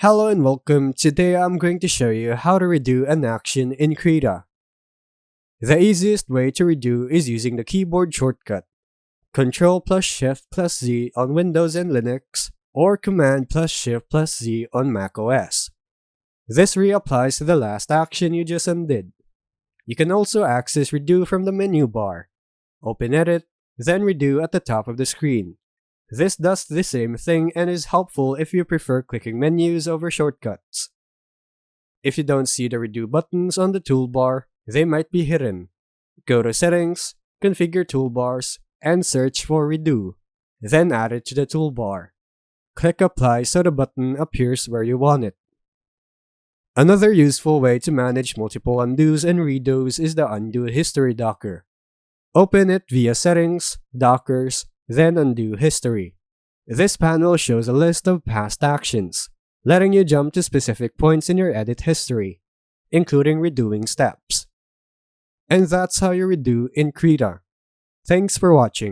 Hello and welcome. Today I'm going to show you how to redo an action in Krita. The easiest way to redo is using the keyboard shortcut Ctrl plus Shift plus Z on Windows and Linux, or Command plus Shift plus Z on macOS. This reapplies to the last action you just undid. You can also access Redo from the menu bar. Open Edit, then Redo at the top of the screen. This does the same thing and is helpful if you prefer clicking menus over shortcuts. If you don't see the Redo buttons on the toolbar, they might be hidden. Go to Settings, Configure Toolbars, and search for Redo. Then add it to the toolbar. Click Apply so the button appears where you want it. Another useful way to manage multiple undos and redos is the Undo History Docker. Open it via Settings, Dockers, then Undo History. This panel shows a list of past actions, letting you jump to specific points in your edit history, including redoing steps. And that's how you redo in Krita. Thanks for watching.